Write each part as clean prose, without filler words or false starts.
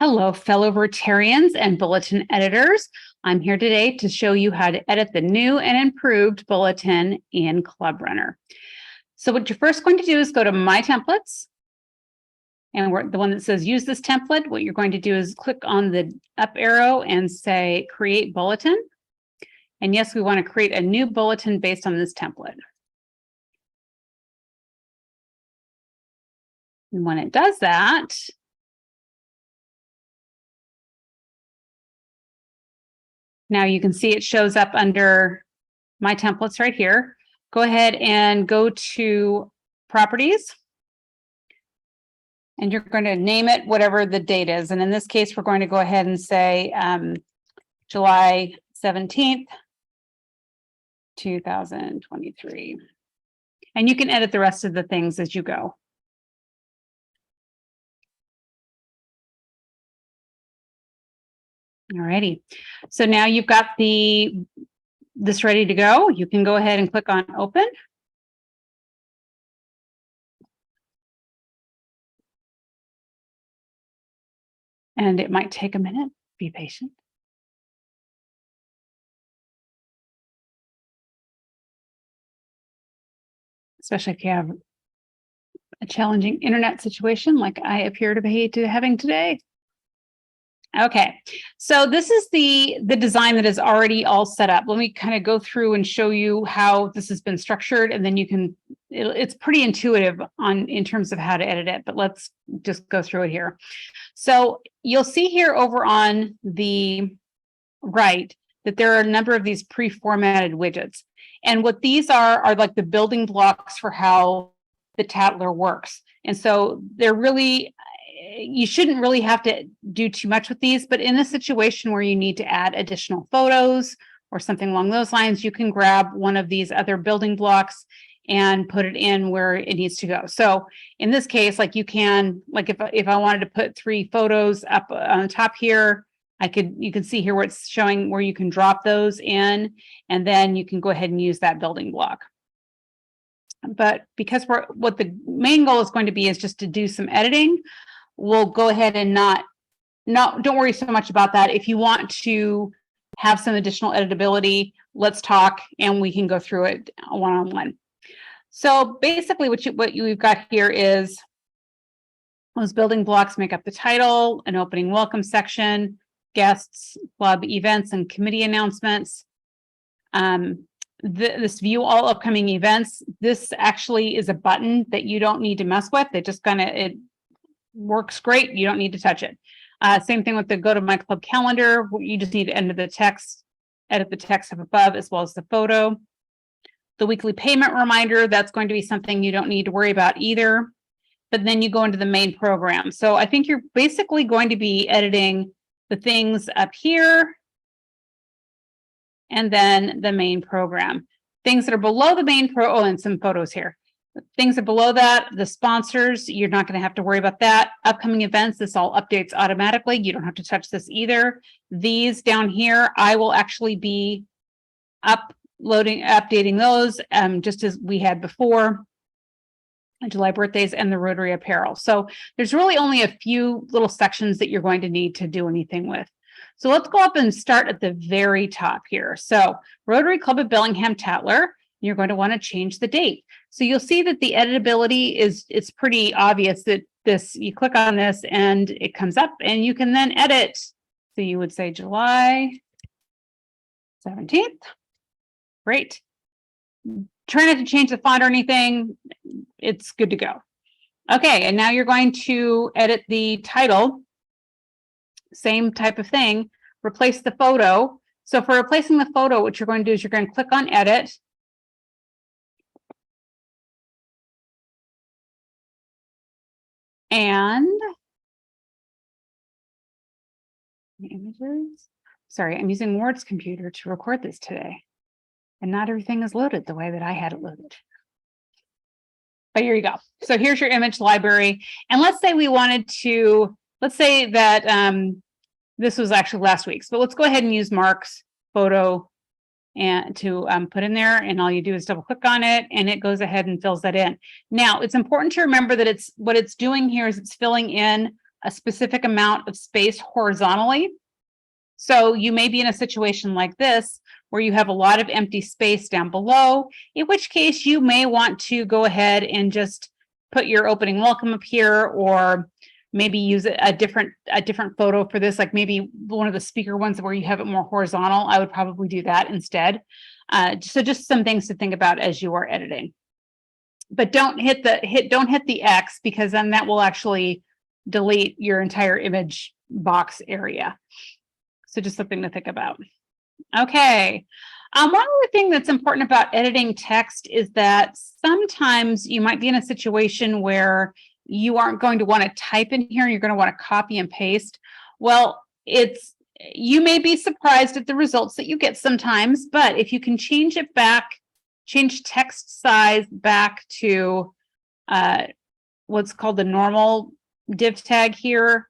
Hello, fellow Rotarians and bulletin editors. I'm here today to show you how to edit the new and improved bulletin in Club Runner. So what you're first going to do is go to My Templates, and the one that says use this template. What you're going to do is click on the up arrow and say create bulletin. And yes, we want to create a new bulletin based on this template. And when it does that, now you can see it shows up under My Templates right here. Go ahead and go to Properties. And you're going to name it whatever the date is. And in this case, we're going to go ahead and say July 17th, 2023. And you can edit the rest of the things as you go. All righty. So now you've got this ready to go. You can go ahead and click on Open. And it might take a minute. Be patient. Especially if you have a challenging internet situation like I appear to be having today. Okay, so this is the design that is already all set up. Let me kind of go through and show you how this has been structured, and then you can, it's pretty intuitive in terms of how to edit it, but let's just go through it here. So you'll see here over on the right that there are a number of these pre-formatted widgets. And what these are like the building blocks for how the Tattler works. And so they're really, you shouldn't really have to do too much with these, but in a situation where you need to add additional photos or something along those lines, you can grab one of these other building blocks and put it in where it needs to go. So in this case, like you can, like if I wanted to put 3 photos up on the top here, you can see here where it's showing where you can drop those in, and then you can go ahead and use that building block. But because what the main goal is going to be is just to do some editing, we'll go ahead and don't worry so much about that. If you want to have some additional editability, let's talk and we can go through it one-on-one. So basically what we've got here is those building blocks make up the title, an opening welcome section, guests, club events, and committee announcements. This view all upcoming events. This actually is a button that you don't need to mess with. It works great. You don't need to touch it. Same thing with the go to my club calendar. You just need to edit the text up above as well as the photo. The weekly payment reminder, that's going to be something you don't need to worry about either. But then you go into the main program. So I think you're basically going to be editing the things up here and then the main program. Things that are below the main and some photos here. Things that are below that, the sponsors, you're not going to have to worry about that. Upcoming events, this all updates automatically. You don't have to touch this either. These down here, I will actually be updating those just as we had before. July birthdays and the Rotary apparel. So there's really only a few little sections that you're going to need to do anything with. So let's go up and start at the very top here. So Rotary Club of Bellingham Tattler, you're going to want to change the date. So you'll see that the editability it's pretty obvious that you click on this and it comes up and you can then edit. So you would say July 17th. Great. Try not to change the font or anything. It's good to go. Okay, and now you're going to edit the title. Same type of thing. Replace the photo. So for replacing the photo, what you're going to do is you're going to click on Edit. And images. Sorry, I'm using Word's computer to record this today. And not everything is loaded the way that I had it loaded. But here you go. So here's your image library. And let's say that this was actually last week's, but let's go ahead and use Mark's photo and to put in there. And all you do is double click on it and it goes ahead and fills that in. Now it's important to remember that what it's doing here is it's filling in a specific amount of space horizontally. So you may be in a situation like this where you have a lot of empty space down below, in which case you may want to go ahead and just put your opening welcome up here, or maybe use a different photo for this, like maybe one of the speaker ones where you have it more horizontal. I would probably do that instead. So just some things to think about as you are editing. But don't hit the X, because then that will actually delete your entire image box area. So just something to think about. Okay. One other thing that's important about editing text is that sometimes you might be in a situation where you aren't going to want to type in here. You're going to want to copy and paste. Well, you may be surprised at the results that you get sometimes, but if you can change it back, change text size back to what's called the normal div tag here,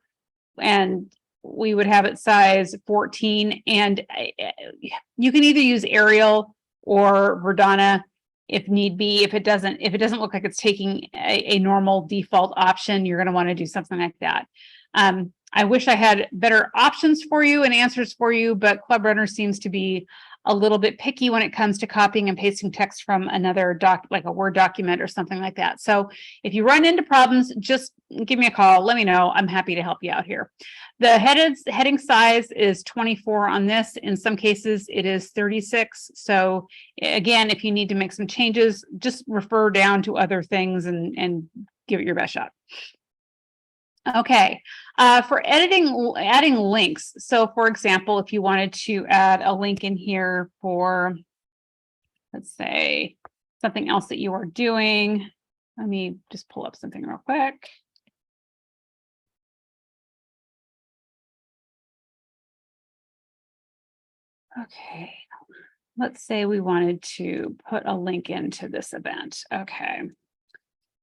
and we would have it size 14, and you can either use Arial or Verdana if need be. If it doesn't look like it's taking a normal default option, you're going to want to do something like that. I wish I had better options for you and answers for you, but Club Runner seems to be a little bit picky when it comes to copying and pasting text from another doc, like a Word document or something like that. So if you run into problems, just give me a call. Let me know. I'm happy to help you out here. The heading size is 24 on this. In some cases, it is 36. So again, if you need to make some changes, just refer down to other things and give it your best shot. Okay, for adding links. So for example, if you wanted to add a link in here for, let's say, something else that you are doing, let me just pull up something real quick. Okay, let's say we wanted to put a link into this event. Okay,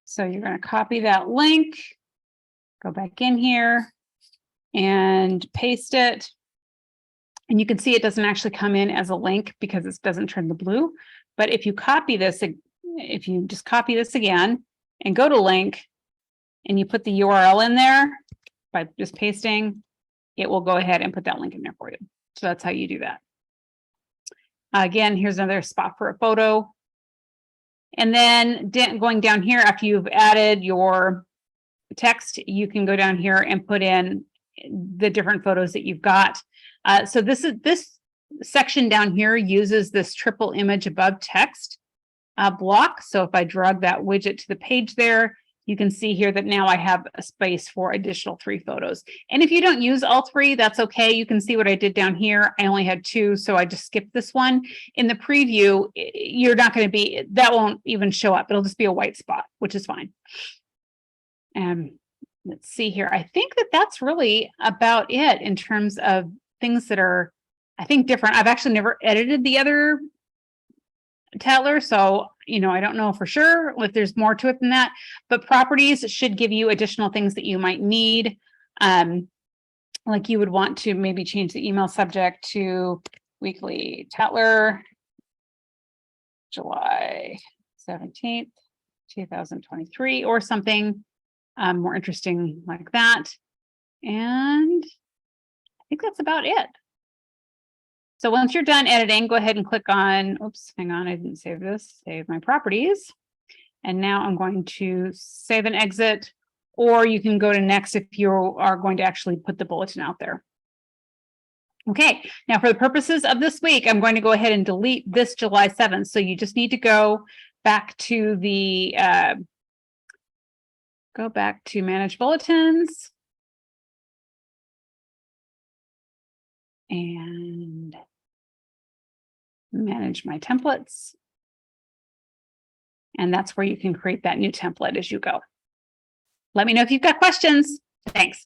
so you're going to copy that link, go back in here and paste it. And you can see it doesn't actually come in as a link because it doesn't turn the blue. But if you copy this, if you just copy this again and go to link and you put the URL in there by just pasting, it will go ahead and put that link in there for you. So that's how you do that. Again, here's another spot for a photo. And then going down here, after you've added your text, you can go down here and put in the different photos that you've got. So this section down here uses this triple image above text block. So if I drag that widget to the page there, you can see here that now I have a space for additional 3 photos. And if you don't use all 3, that's okay. You can see what I did down here. I only had 2, so I just skipped this one. In the preview, you're not going to be, that won't even show up. It'll just be a white spot, which is fine. And let's see here. I think that that's really about it in terms of things that are, I think, different. I've actually never edited the other Tattler, so I don't know for sure if there's more to it than that, but properties should give you additional things that you might need. Like you would want to maybe change the email subject to weekly Tattler, July 17th, 2023, or something more interesting like that. And I think that's about it. So once you're done editing, go ahead and click on, oops, hang on, I didn't save this, save my properties. And now I'm going to save and exit, or you can go to next if you are going to actually put the bulletin out there. Okay, now for the purposes of this week, I'm going to go ahead and delete this July 7th. So you just need to go back to the, manage bulletins. And manage my templates. And that's where you can create that new template as you go. Let me know if you've got questions. Thanks.